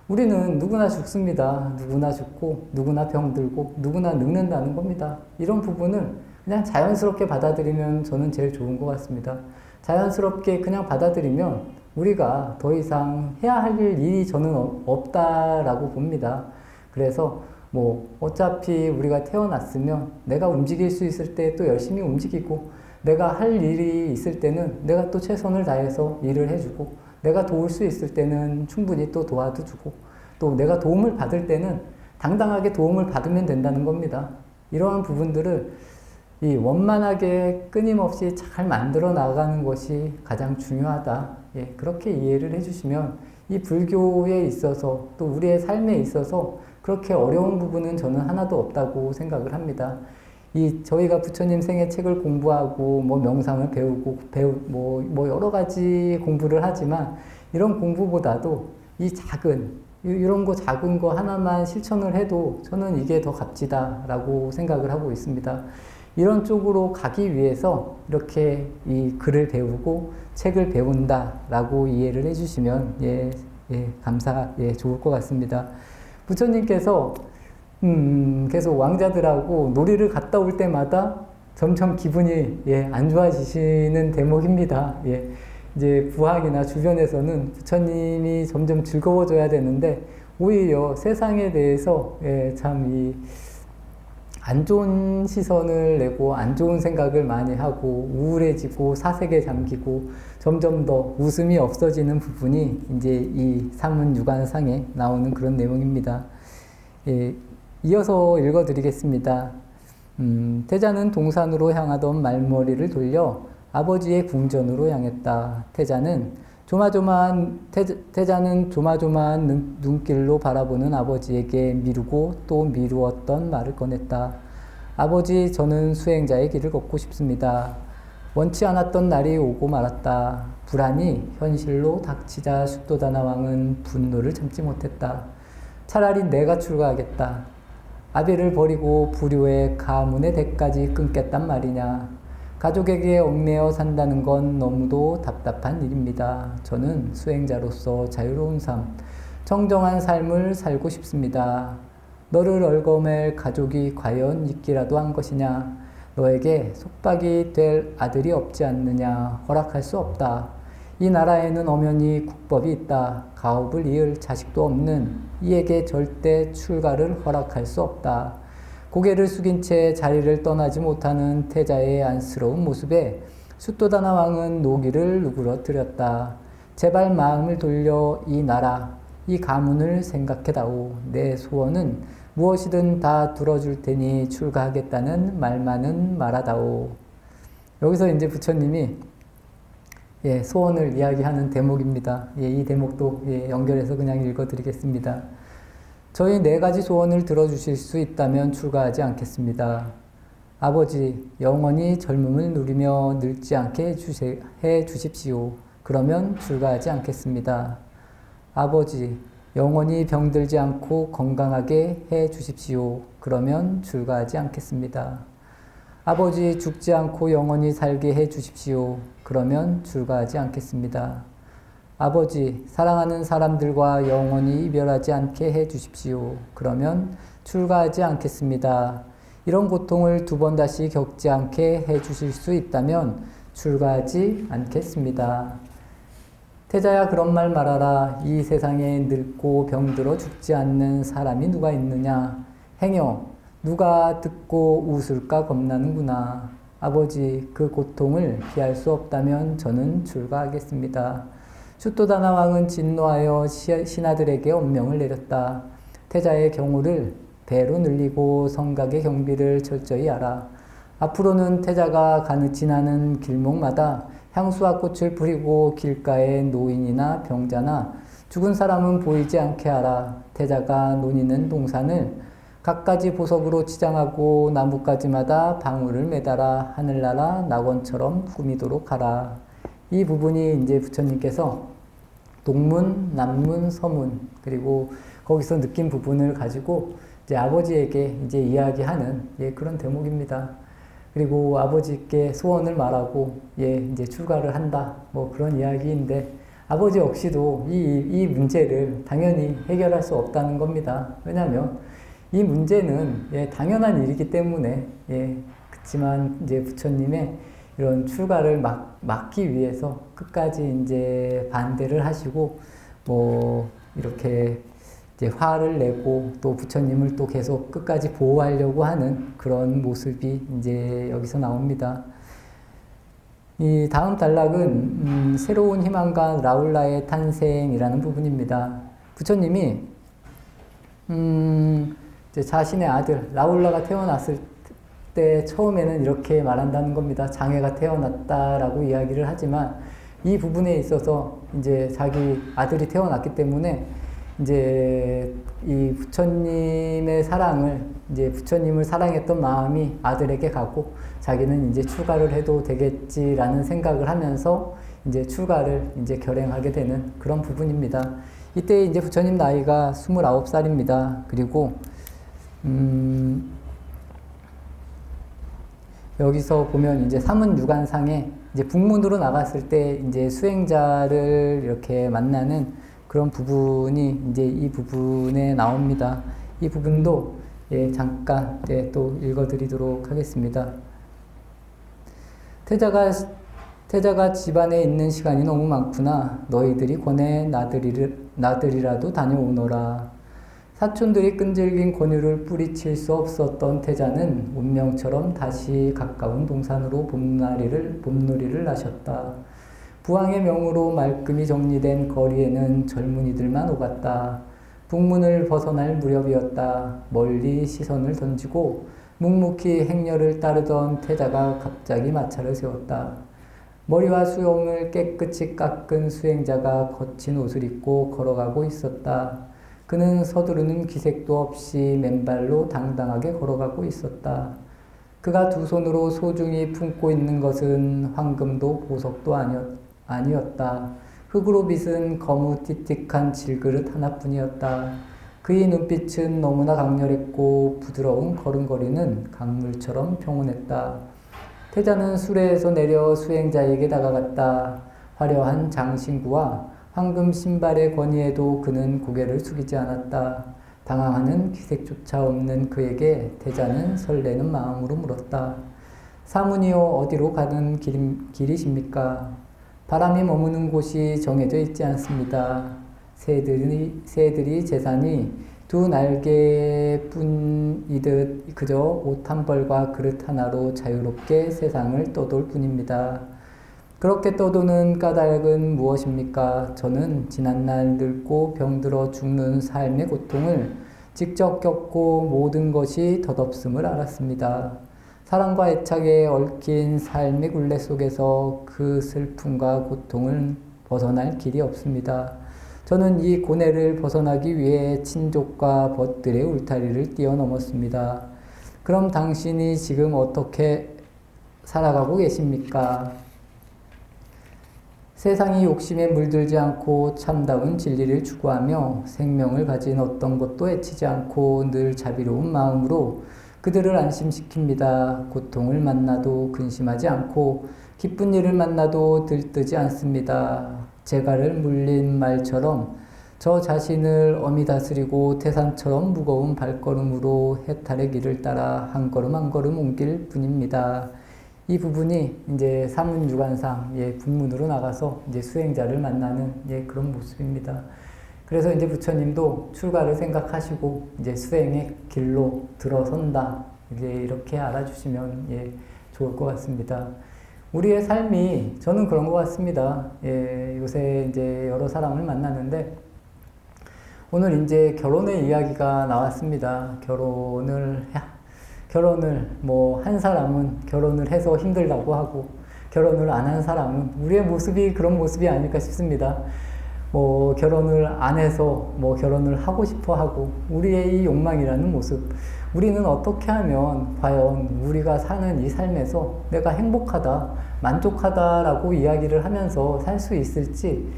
우리는 누구나 죽습니다. 누구나 죽고 누구나 병들고 누구나 늙는다는 겁니다. 이런 부분을 그냥 자연스럽게 받아들이면 저는 제일 좋은 것 같습니다. 자연스럽게 그냥 받아들이면 우리가 더 이상 해야 할 일이 저는 없다라고 봅니다. 그래서 뭐 어차피 우리가 태어났으면 내가 움직일 수 있을 때 또 열심히 움직이고 내가 할 일이 있을 때는 내가 또 최선을 다해서 일을 해주고 내가 도울 수 있을 때는 충분히 또 도와도 주고 또 내가 도움을 받을 때는 당당하게 도움을 받으면 된다는 겁니다. 이러한 부분들을 이 원만하게 끊임없이 잘 만들어 나가는 것이 가장 중요하다. 그렇게 이해를 해주시면 이 불교에 있어서 또 우리의 삶에 있어서 그렇게 어려운 부분은 저는 하나도 없다고 생각을 합니다. 저희가 부처님 생애 책을 공부하고, 뭐 명상을 배우고, 뭐 여러 가지 공부를 하지만, 이런 공부보다도 이런 작은 거 하나만 실천을 해도 저는 이게 더 값지다라고 생각을 하고 있습니다. 이런 쪽으로 가기 위해서 이렇게 이 글을 배우고 책을 배운다라고 이해를 해주시면 좋을 것 같습니다. 부처님께서 계속 왕자들하고 놀이를 갔다 올 때마다 점점 기분이 안 좋아지시는 대목입니다. 이제 부학이나 주변에서는 부처님이 점점 즐거워져야 되는데 오히려 세상에 대해서 참 안 좋은 시선을 내고 안 좋은 생각을 많이 하고 우울해지고 사색에 잠기고 점점 더 웃음이 없어지는 부분이 이제 이 산문유관상에 나오는 그런 내용입니다. 이어서 읽어드리겠습니다. 태자는 동산으로 향하던 말머리를 돌려 아버지의 궁전으로 향했다. 태자는 조마조마한 눈길로 바라보는 아버지에게 미루고 또 미루었던 말을 꺼냈다. 아버지, 저는 수행자의 길을 걷고 싶습니다. 원치 않았던 날이 오고 말았다. 불안이 현실로 닥치자 숫도다나 왕은 분노를 참지 못했다. 차라리 내가 출가하겠다. 아비를 버리고 불효의 가문의 대까지 끊겠단 말이냐. 가족에게 얽매여 산다는 건 너무도 답답한 일입니다. 저는 수행자로서 자유로운 삶, 청정한 삶을 살고 싶습니다. 너를 얽어맬 가족이 과연 있기라도 한 것이냐? 너에게 속박이 될 아들이 없지 않느냐? 허락할 수 없다. 이 나라에는 엄연히 국법이 있다. 가업을 이을 자식도 없는 이에게 절대 출가를 허락할 수 없다. 고개를 숙인 채 자리를 떠나지 못하는 태자의 안쓰러운 모습에 숫도다나 왕은 노기를 누그러뜨렸다. 제발 마음을 돌려 이 나라, 이 가문을 생각해다오. 내 소원은 무엇이든 다 들어줄 테니 출가하겠다는 말만은 말하다오. 여기서 이제 부처님이 소원을 이야기하는 대목입니다. 이 대목도 연결해서 그냥 읽어드리겠습니다. 저희 4가지 소원을 들어주실 수 있다면 출가하지 않겠습니다. 아버지, 영원히 젊음을 누리며 늙지 않게 해 주십시오. 그러면 출가하지 않겠습니다. 아버지, 영원히 병들지 않고 건강하게 해 주십시오. 그러면 출가하지 않겠습니다. 아버지, 죽지 않고 영원히 살게 해 주십시오. 그러면 출가하지 않겠습니다. 아버지, 사랑하는 사람들과 영원히 이별하지 않게 해 주십시오. 그러면 출가하지 않겠습니다. 이런 고통을 2번 다시 겪지 않게 해 주실 수 있다면 출가하지 않겠습니다. 태자야, 그런 말 말하라. 이 세상에 늙고 병들어 죽지 않는 사람이 누가 있느냐? 행여 누가 듣고 웃을까 겁나는구나. 아버지, 그 고통을 피할 수 없다면 저는 출가하겠습니다. 숫도다나 왕은 진노하여 신하들에게 엄명을 내렸다. 태자의 경호를 배로 늘리고 성곽의 경비를 철저히 하라. 앞으로는 태자가 지나는 길목마다 향수와 꽃을 뿌리고 길가에 노인이나 병자나 죽은 사람은 보이지 않게 하라. 태자가 논이는 동산을 갖가지 보석으로 치장하고 나뭇가지마다 방울을 매달아 하늘나라 낙원처럼 꾸미도록 하라. 이 부분이 이제 부처님께서 동문, 남문, 서문, 그리고 거기서 느낀 부분을 가지고 이제 아버지에게 이제 이야기하는 그런 대목입니다. 그리고 아버지께 소원을 말하고 이제 출가를 한다. 뭐 그런 이야기인데 아버지 역시도 이 문제를 당연히 해결할 수 없다는 겁니다. 왜냐하면 이 문제는 당연한 일이기 때문에 그렇지만 이제 부처님의 이런 출가를 막기 위해서 끝까지 이제 반대를 하시고 뭐 이렇게 이제 화를 내고 또 부처님을 또 계속 끝까지 보호하려고 하는 그런 모습이 이제 여기서 나옵니다. 이 다음 단락은 새로운 희망가 라울라의 탄생이라는 부분입니다. 부처님이 이제 자신의 아들 라울라가 태어났을 때 처음에는 이렇게 말한다는 겁니다. 장애가 태어났다라고 이야기를 하지만 이 부분에 있어서 이제 자기 아들이 태어났기 때문에 이제 이 부처님의 사랑을, 이제 부처님을 사랑했던 마음이 아들에게 가고 자기는 이제 출가를 해도 되겠지라는 생각을 하면서 이제 출가를 이제 결행하게 되는 그런 부분입니다. 이때 이제 부처님 나이가 29살입니다. 그리고 여기서 보면 이제 사문유관상에 이제 북문으로 나갔을 때 이제 수행자를 이렇게 만나는 그런 부분이 이제 이 부분에 나옵니다. 이 부분도 예, 잠깐 또 읽어드리도록 하겠습니다. 태자가 집안에 있는 시간이 너무 많구나. 너희들이 권해 나들이라도 다녀오너라. 사촌들이 끈질긴 권유를 뿌리칠 수 없었던 태자는 운명처럼 다시 가까운 동산으로 봄놀이를 나셨다. 부왕의 명으로 말끔히 정리된 거리에는 젊은이들만 오갔다. 북문을 벗어날 무렵이었다. 멀리 시선을 던지고 묵묵히 행렬을 따르던 태자가 갑자기 마차를 세웠다. 머리와 수염을 깨끗이 깎은 수행자가 거친 옷을 입고 걸어가고 있었다. 그는 서두르는 기색도 없이 맨발로 당당하게 걸어가고 있었다. 그가 두 손으로 소중히 품고 있는 것은 황금도 보석도 아니었다. 흙으로 빚은 거무튀틱한 질그릇 하나뿐이었다. 그의 눈빛은 너무나 강렬했고 부드러운 걸음걸이는 강물처럼 평온했다. 태자는 수레에서 내려 수행자에게 다가갔다. 화려한 장신구와 황금 신발의 권위에도 그는 고개를 숙이지 않았다. 당황하는 기색조차 없는 그에게 태자는 설레는 마음으로 물었다. 사문이여, 어디로 가는 길이십니까? 바람이 머무는 곳이 정해져 있지 않습니다. 새들이 재산이 두 날개뿐이듯 그저 옷 한 벌과 그릇 하나로 자유롭게 세상을 떠돌 뿐입니다. 그렇게 떠도는 까닭은 무엇입니까? 저는 지난날 늙고 병들어 죽는 삶의 고통을 직접 겪고 모든 것이 덧없음을 알았습니다. 사랑과 애착에 얽힌 삶의 굴레 속에서 그 슬픔과 고통을 벗어날 길이 없습니다. 저는 이 고뇌를 벗어나기 위해 친족과 벗들의 울타리를 뛰어넘었습니다. 그럼 당신이 지금 어떻게 살아가고 계십니까? 세상이 욕심에 물들지 않고 참다운 진리를 추구하며 생명을 가진 어떤 것도 해치지 않고 늘 자비로운 마음으로 그들을 안심시킵니다. 고통을 만나도 근심하지 않고 기쁜 일을 만나도 들뜨지 않습니다. 재갈을 물린 말처럼 저 자신을 엄히 다스리고 태산처럼 무거운 발걸음으로 해탈의 길을 따라 한 걸음 한 걸음 옮길 뿐입니다. 이 부분이 이제 사문유관상 북문으로 나가서 이제 수행자를 만나는 그런 모습입니다. 그래서 이제 부처님도 출가를 생각하시고 이제 수행의 길로 들어선다. 이렇게 알아주시면 좋을 것 같습니다. 우리의 삶이 저는 그런 것 같습니다. 요새 이제 여러 사람을 만나는데 오늘 이제 결혼의 이야기가 나왔습니다. 결혼을 뭐 한 사람은 결혼을 해서 힘들다고 하고 결혼을 안 한 사람은 우리의 모습이 그런 모습이 아닐까 싶습니다. 뭐 결혼을 안 해서 뭐 결혼을 하고 싶어 하고 우리의 이 욕망이라는 모습, 우리는 어떻게 하면 과연 우리가 사는 이 삶에서 내가 행복하다, 만족하다라고 이야기를 하면서 살 수 있을지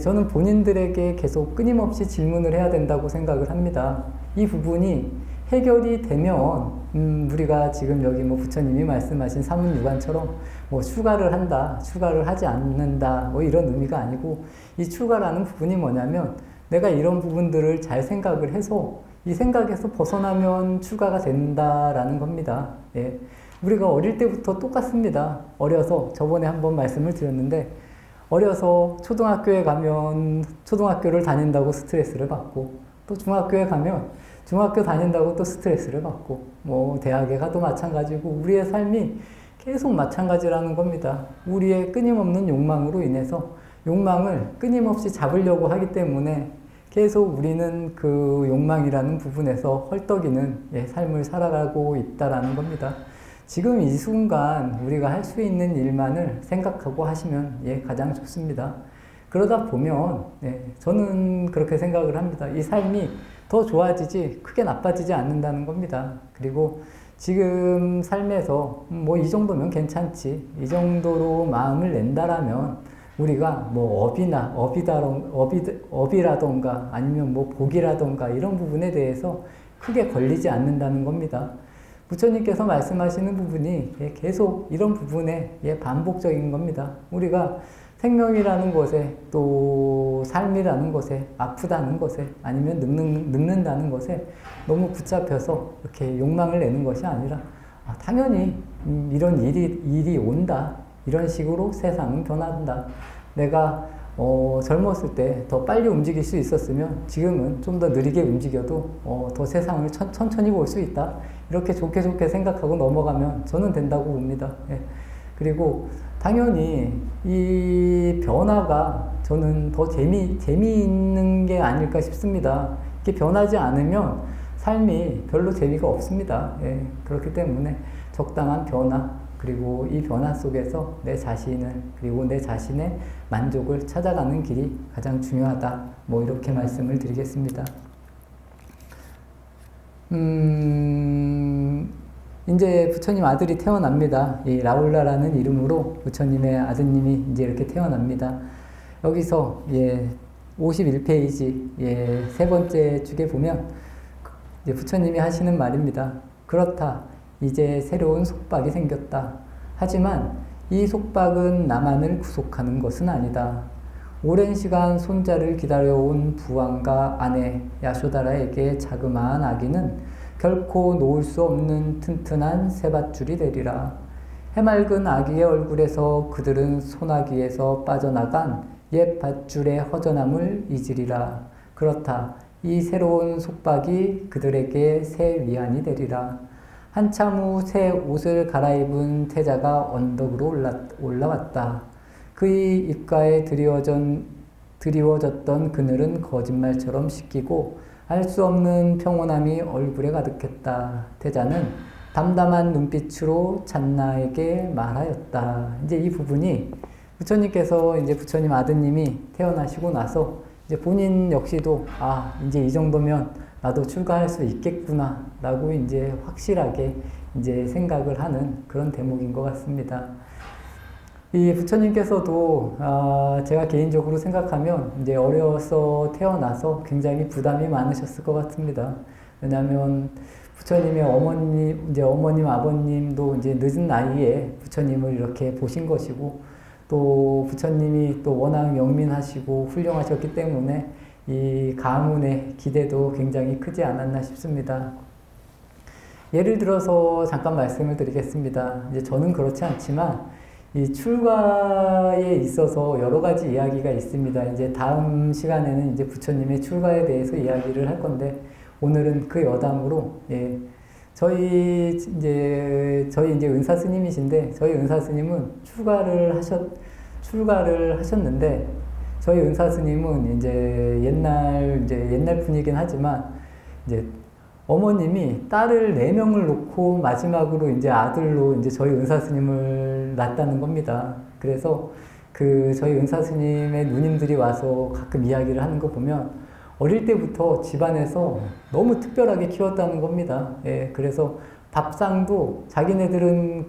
저는 본인들에게 계속 끊임없이 질문을 해야 된다고 생각을 합니다. 이 부분이 해결이 되면 우리가 지금 여기 뭐 부처님이 말씀하신 사문유관처럼 뭐 출가를 한다, 출가를 하지 않는다 뭐 이런 의미가 아니고 이 출가라는 부분이 뭐냐면 내가 이런 부분들을 잘 생각을 해서 이 생각에서 벗어나면 출가가 된다라는 겁니다. 우리가 어릴 때부터 똑같습니다. 어려서 저번에 한번 말씀을 드렸는데 어려서 초등학교에 가면 초등학교를 다닌다고 스트레스를 받고 또 중학교에 가면 중학교 다닌다고 또 스트레스를 받고 뭐 대학에 가도 마찬가지고 우리의 삶이 계속 마찬가지라는 겁니다. 우리의 끊임없는 욕망으로 인해서 욕망을 끊임없이 잡으려고 하기 때문에 계속 우리는 그 욕망이라는 부분에서 헐떡이는 삶을 살아가고 있다라는 겁니다. 지금 이 순간 우리가 할 수 있는 일만을 생각하고 하시면 가장 좋습니다. 그러다 보면 저는 그렇게 생각을 합니다. 이 삶이 더 좋아지지 크게 나빠지지 않는다는 겁니다. 그리고 지금 삶에서 뭐 이 정도면 괜찮지, 이 정도로 마음을 낸다라면 우리가 뭐 업이라던가 아니면 뭐 복이라던가 이런 부분에 대해서 크게 걸리지 않는다는 겁니다. 부처님께서 말씀하시는 부분이 계속 이런 부분에 반복적인 겁니다. 우리가 생명이라는 것에, 또 삶이라는 것에, 아프다는 것에, 아니면 늙는다는 것에 너무 붙잡혀서 이렇게 욕망을 내는 것이 아니라 당연히 이런 일이 온다, 이런 식으로 세상은 변한다. 내가 젊었을 때 더 빨리 움직일 수 있었으면 지금은 좀 더 느리게 움직여도 더 세상을 천천히 볼 수 있다. 이렇게 좋게 생각하고 넘어가면 저는 된다고 봅니다. 그리고 당연히 이 변화가 저는 더 재미있는 게 아닐까 싶습니다. 이렇게 변하지 않으면 삶이 별로 재미가 없습니다. 그렇기 때문에 적당한 변화, 그리고 이 변화 속에서 내 자신을, 그리고 내 자신의 만족을 찾아가는 길이 가장 중요하다. 뭐 이렇게 말씀을 드리겠습니다. 이제 부처님 아들이 태어납니다. 이 라울라라는 이름으로 부처님의 아드님이 이제 이렇게 태어납니다. 여기서 51페이지 세 번째 축에 보면 이제 부처님이 하시는 말입니다. 그렇다. 이제 새로운 속박이 생겼다. 하지만 이 속박은 나만을 구속하는 것은 아니다. 오랜 시간 손자를 기다려온 부왕과 아내 야쇼다라에게 자그마한 아기는 결코 놓을 수 없는 튼튼한 새밧줄이 되리라. 해맑은 아기의 얼굴에서 그들은 소나기에서 빠져나간 옛 밧줄의 허전함을 잊으리라. 그렇다. 이 새로운 속박이 그들에게 새 위안이 되리라. 한참 후 새 옷을 갈아입은 태자가 언덕으로 올라왔다. 그의 입가에 드리워졌던 그늘은 거짓말처럼 씻기고 알 수 없는 평온함이 얼굴에 가득했다. 태자는 담담한 눈빛으로 잔나에게 말하였다. 이제 이 부분이 부처님께서 이제 부처님 아드님이 태어나시고 나서 이제 본인 역시도 이제 이 정도면 나도 출가할 수 있겠구나 라고 이제 확실하게 이제 생각을 하는 그런 대목인 것 같습니다. 이 부처님께서도 제가 개인적으로 생각하면 이제 어려서 태어나서 굉장히 부담이 많으셨을 것 같습니다. 왜냐하면 부처님의 어머님, 아버님도 이제 늦은 나이에 부처님을 이렇게 보신 것이고, 또 부처님이 또 워낙 영민하시고 훌륭하셨기 때문에 이 가문의 기대도 굉장히 크지 않았나 싶습니다. 예를 들어서 잠깐 말씀을 드리겠습니다. 이제 저는 그렇지 않지만 이 출가에 있어서 여러 가지 이야기가 있습니다. 이제 다음 시간에는 이제 부처님의 출가에 대해서 이야기를 할 건데, 오늘은 그 여담으로 저희 이제 은사 스님이신데, 저희 은사 스님은 출가를 하셨는데, 저희 은사 스님은 이제 옛날 분이긴 하지만 이제 어머님이 딸을 4명을 놓고 마지막으로 이제 아들로 이제 저희 은사 스님을 낳았다는 겁니다. 그래서 저희 은사 스님의 누님들이 와서 가끔 이야기를 하는 거 보면 어릴 때부터 집안에서 너무 특별하게 키웠다는 겁니다. 그래서 밥상도 자기네들은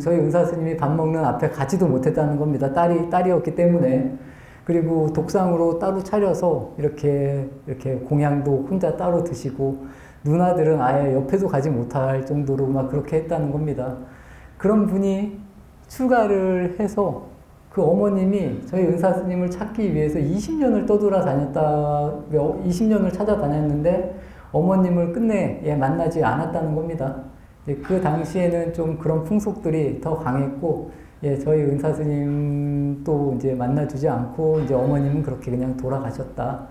저희 은사 스님이 밥 먹는 앞에 가지도 못했다는 겁니다. 딸이었기 때문에. 그리고 독상으로 따로 차려서 이렇게 공양도 혼자 따로 드시고, 누나들은 아예 옆에도 가지 못할 정도로 막 그렇게 했다는 겁니다. 그런 분이 출가를 해서 그 어머님이 저희 은사 스님을 찾기 위해서 20년을 20년을 찾아다녔는데 어머님을 끝내 만나지 않았다는 겁니다. 그 당시에는 좀 그런 풍속들이 더 강했고, 저희 은사 스님도 이제 만나주지 않고 이제 어머님은 그렇게 그냥 돌아가셨다.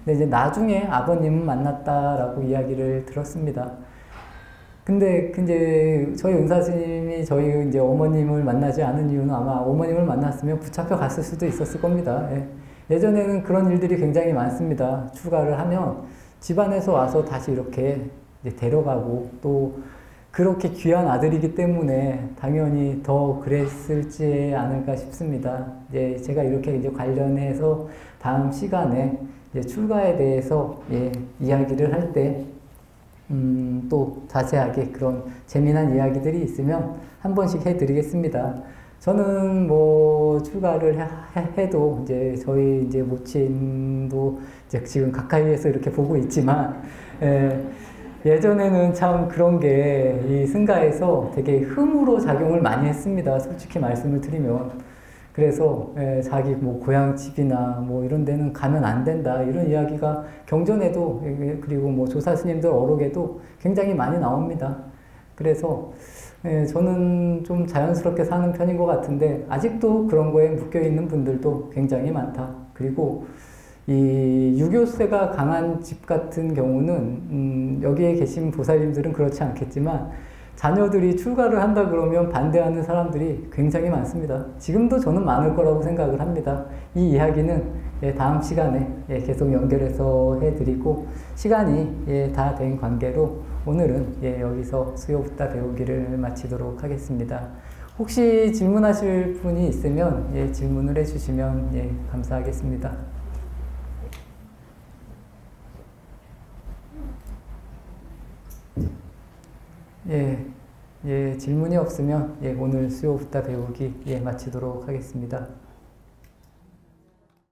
근데 이제 나중에 아버님은 만났다라고 이야기를 들었습니다. 근데 저희 은사 스님이 저희 이제 어머님을 만나지 않은 이유는 아마 어머님을 만났으면 붙잡혀 갔을 수도 있었을 겁니다. 예전에는 그런 일들이 굉장히 많습니다. 출가를 하면 집안에서 와서 다시 이렇게 이제 데려가고, 또 그렇게 귀한 아들이기 때문에 당연히 더 그랬을지 않을까 싶습니다. 예, 제가 이렇게 이제 관련해서 다음 시간에 출가에 대해서 이야기를 할 때, 또 자세하게 그런 재미난 이야기들이 있으면 한 번씩 해드리겠습니다. 저는 뭐 출가를 해도 이제 저희 이제 모친도 이제 지금 가까이에서 이렇게 보고 있지만, 예전에는 참 그런 게 이 승가에서 되게 흠으로 작용을 많이 했습니다. 솔직히 말씀을 드리면. 그래서 자기 뭐 고향 집이나 뭐 이런 데는 가면 안 된다 이런 이야기가 경전에도 그리고 뭐 조사 스님들 어록에도 굉장히 많이 나옵니다. 그래서 저는 좀 자연스럽게 사는 편인 것 같은데 아직도 그런 거에 묶여 있는 분들도 굉장히 많다. 그리고 이 유교세가 강한 집 같은 경우는 여기에 계신 보살님들은 그렇지 않겠지만 자녀들이 출가를 한다 그러면 반대하는 사람들이 굉장히 많습니다. 지금도 저는 많을 거라고 생각을 합니다. 이 이야기는 다음 시간에 계속 연결해서 해드리고 시간이 다 된 관계로 오늘은 여기서 수요부터 배우기를 마치도록 하겠습니다. 혹시 질문하실 분이 있으면 질문을 해주시면 감사하겠습니다. 질문이 없으면 오늘 수요부터 배우기 마치도록 하겠습니다.